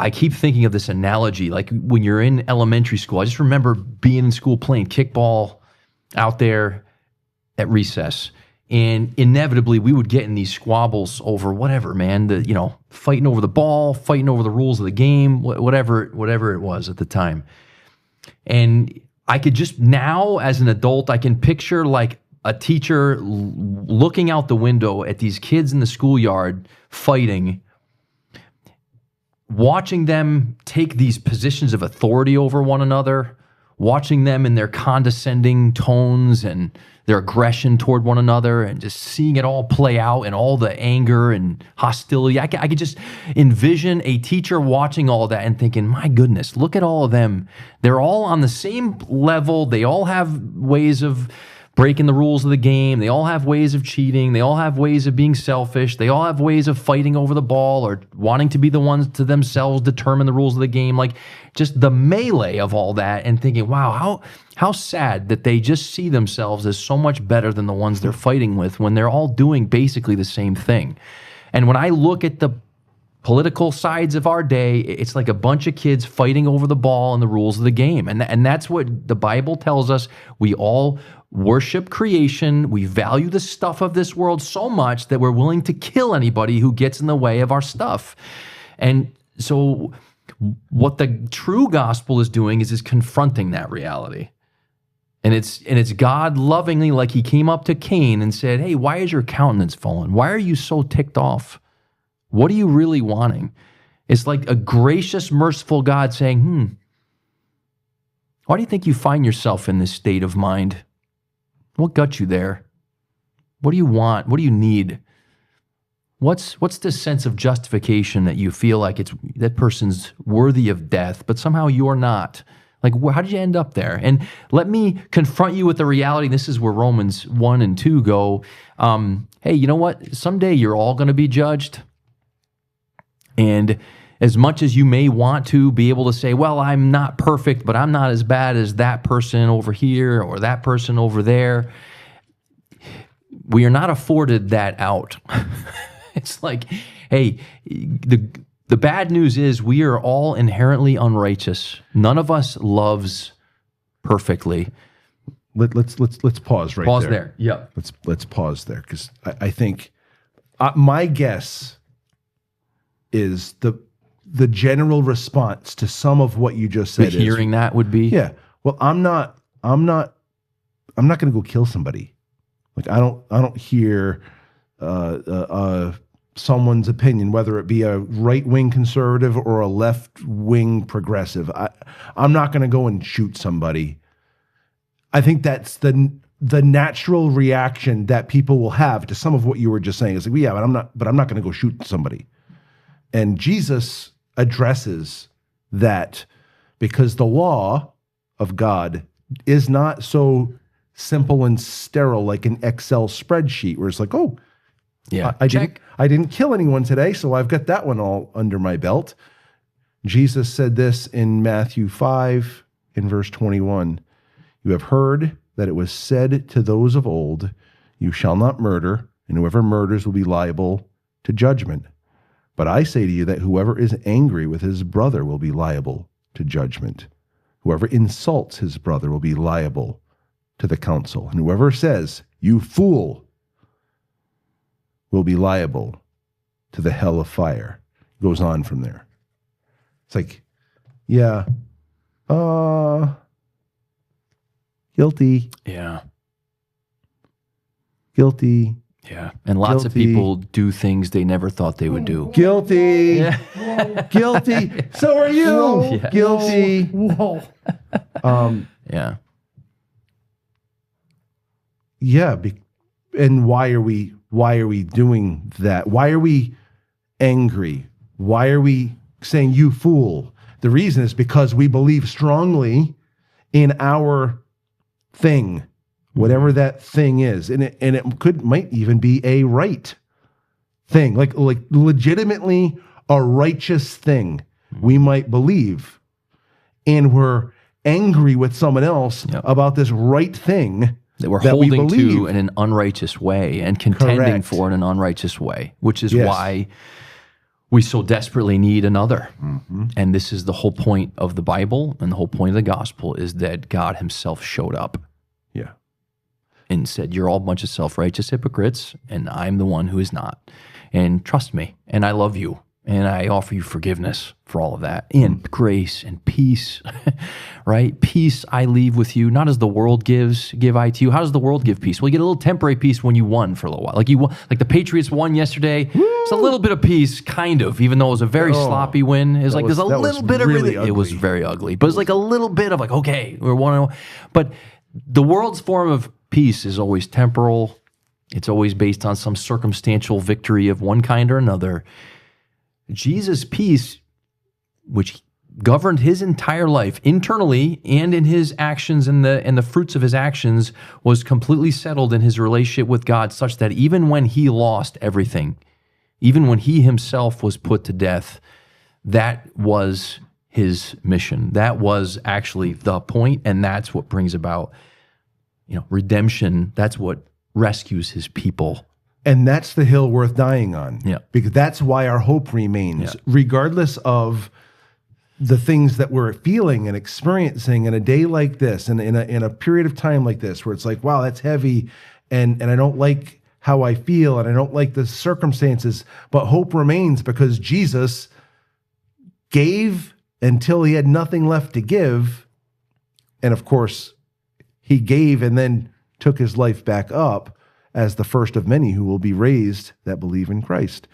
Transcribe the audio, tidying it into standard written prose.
I keep thinking of this analogy, like when you're in elementary school. I just remember being in school playing kickball out there at recess, and inevitably we would get in these squabbles over whatever, man. Fighting over the ball, fighting over the rules of the game, whatever it was at the time. And I could just now, as an adult, I can picture like a teacher looking out the window at these kids in the schoolyard fighting, watching them take these positions of authority over one another, watching them in their condescending tones and their aggression toward one another, and just seeing it all play out and all the anger and hostility. I could just envision a teacher watching all of that and thinking, my goodness, look at all of them. They're all on the same level. They all have ways of breaking the rules of the game. They all have ways of cheating. They all have ways of being selfish. They all have ways of fighting over the ball or wanting to be the ones to themselves determine the rules of the game. Like just the melee of all that, and thinking, wow, how sad that they just see themselves as so much better than the ones they're fighting with when they're all doing basically the same thing. And when I look at the political sides of our day, it's like a bunch of kids fighting over the ball and the rules of the game. And that's what the Bible tells us. We all worship creation. We value the stuff of this world so much that we're willing to kill anybody who gets in the way of our stuff. And so what the true gospel is doing is confronting that reality. And it's God lovingly, like he came up to Cain and said, hey, why is your countenance fallen? Why are you so ticked off? What are you really wanting? It's like a gracious, merciful God saying, why do you think you find yourself in this state of mind? What got you there? What do you want? What do you need? What's this sense of justification that you feel like that person's worthy of death, but somehow you're not? Like, how did you end up there? And let me confront you with the reality. This is where Romans 1 and 2 go. Hey, you know what? Someday you're all going to be judged. And as much as you may want to be able to say, well, I'm not perfect, but I'm not as bad as that person over here or that person over there, we are not afforded that out. It's like, hey, the bad news is we are all inherently unrighteous. None of us loves perfectly. Let's pause right there. Pause there. Yeah. Let's pause there, because I think my guess is the general response to some of what you just said. Hearing that would be, yeah. Well, I'm not going to go kill somebody. Like I don't hear someone's opinion, whether it be a right-wing conservative or a left-wing progressive. I'm not going to go and shoot somebody. I think that's the natural reaction that people will have to some of what you were just saying. It's like, yeah, but I'm not going to go shoot somebody. And Jesus addresses that, because the law of God is not so simple and sterile like an Excel spreadsheet where it's like, oh, yeah, I didn't kill anyone today, so I've got that one all under my belt. Jesus said this in Matthew 5 in verse 21. You have heard that it was said to those of old, you shall not murder, and whoever murders will be liable to judgment. But I say to you that whoever is angry with his brother will be liable to judgment. Whoever insults his brother will be liable to the council. And whoever says, you fool, will be liable to the hell of fire. Goes on from there. It's like, yeah, guilty. Yeah. Guilty. Yeah. And lots of people do things they never thought they would do. Guilty. Yeah. Guilty. So are you. No. Yeah. Guilty. No. Yeah. Yeah. And why are we doing that? Why are we angry? Why are we saying you fool? The reason is because we believe strongly in our thing, whatever that thing is. And it might even be a right thing, like legitimately a righteous thing we might believe. And we're angry with someone else about this right thing that we're that holding we to in an unrighteous way and contending Correct. for in an unrighteous way, which is Yes. why we so desperately need another. And this is the whole point of the Bible and the whole point of the gospel is that God himself showed up Yeah. and said, you're all a bunch of self-righteous hypocrites, and I'm the one who is not. And trust me, and I love you, and I offer you forgiveness for all of that, and grace and peace, right? Peace I leave with you, not as the world gives, give I to you. How does the world give peace? Well, you get a little temporary peace when you won for a little while. Like like the Patriots won yesterday. It's a little bit of peace, kind of, even though it was a very sloppy win. It was like there's a little bit of really It was ugly. very ugly, but it's like a little bit of like, okay, we're 1-0. But the world's form of peace is always temporal. It's always based on some circumstantial victory of one kind or another. Jesus' peace, which governed his entire life internally and in his actions and the fruits of his actions, was completely settled in his relationship with God, such that even when he lost everything, even when he himself was put to death, that was his mission. That was actually the point, and that's what brings about, redemption. That's what rescues his people. And that's the hill worth dying on. Yeah. Because that's why our hope remains, Yeah. regardless of the things that we're feeling and experiencing in a day like this, and in a period of time like this, where it's like, wow, that's heavy, and I don't like how I feel, and I don't like the circumstances, but hope remains because Jesus gave until he had nothing left to give. And of course, he gave and then took his life back up as the first of many who will be raised that believe in Christ.